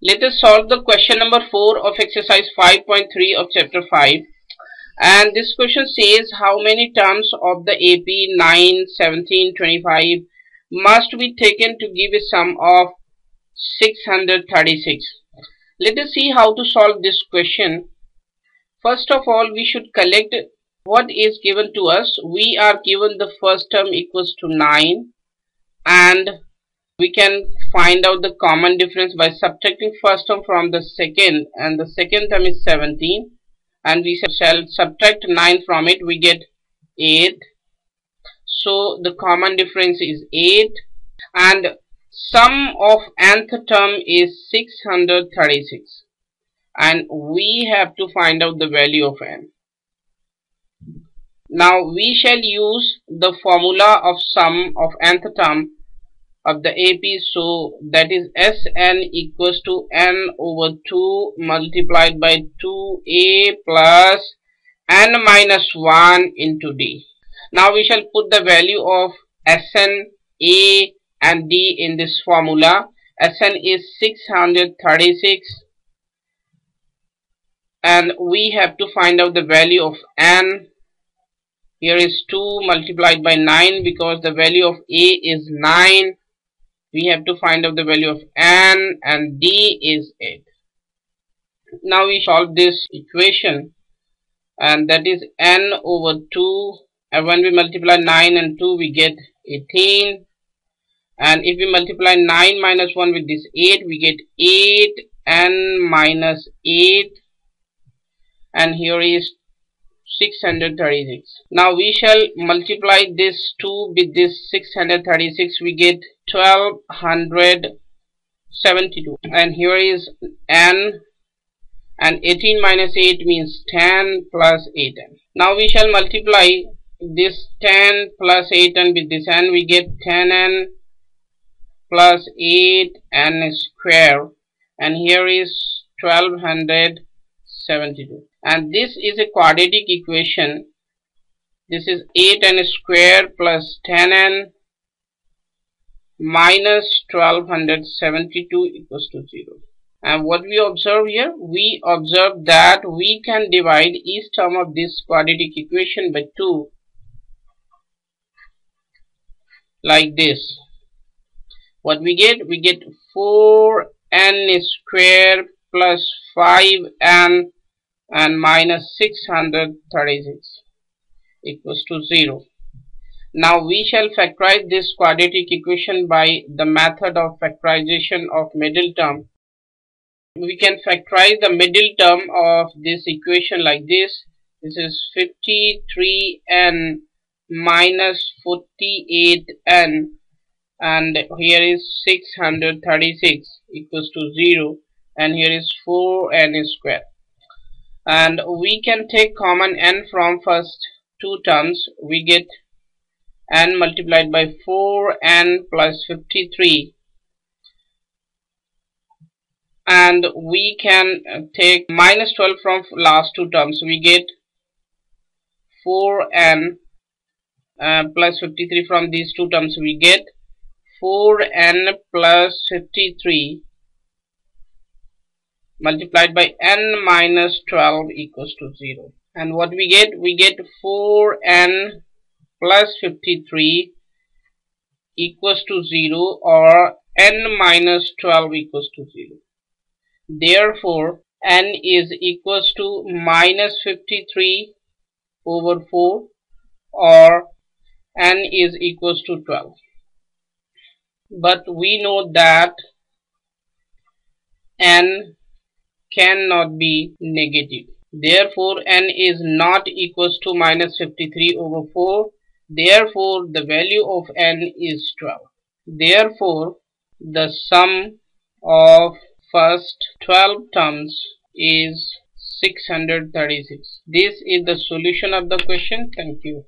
Let us solve the question number 4 of exercise 5.3 of chapter 5. And this question says how many terms of the AP 9, 17, 25 must be taken to give a sum of 636. Let us see how to solve this question. First of all, we should collect what is given to us. We are given the first term equals to 9, and we can find out the common difference by subtracting first term from the second, and the second term is 17, and we shall subtract 9 from it, we get 8. So the common difference is 8, and sum of nth term is 636, and we have to find out the value of n. Now we shall use the formula of sum of nth term of the AP, so that is Sn equals to n over 2 multiplied by 2a plus n minus 1 into d. Now we shall put the value of Sn, a and d in this formula. Sn is 636, and we have to find out the value of n. Here is 2 multiplied by 9 because the value of a is 9. We have to find out the value of n, and d is 8. Now we solve this equation, and that is n over 2, and when we multiply 9 and 2 we get 18, and if we multiply 9 minus 1 with this 8 we get 8 n minus 8, and here is 636. Now we shall multiply this 2 with this 636, we get 1272, and here is n, and 18 minus 8 means 10 plus 8n. Now we shall multiply this 10 plus 8n with this n, we get 10n plus 8n square, and here is 1272. And this is a quadratic equation. This is 8n square plus 10n minus 1272 equals to 0. And what we observe here? We observe that we can divide each term of this quadratic equation by 2, like this. What we get? We get 4n square plus 5n and minus 636 equals to 0. Now we shall factorize this quadratic equation by the method of factorization of middle term. We can factorize the middle term of this equation like this. This is 53n minus 48n, and here is 636 equals to 0, and here is 4n square. And we can take common n from first two terms. We get n multiplied by 4n plus 53, and we can take minus 12 from last two terms. We get 4n plus 53 from these two terms. We get 4n plus 53 multiplied by n minus 12 equals to 0. And what we get? We get 4n plus 53 equals to 0, or n minus 12 equals to 0. Therefore, n is equals to minus 53 over 4, or n is equals to 12. But we know that n cannot be negative. Therefore, n is not equals to minus 53 over 4. Therefore, the value of n is 12. Therefore, the sum of first 12 terms is 636. This is the solution of the question. Thank you.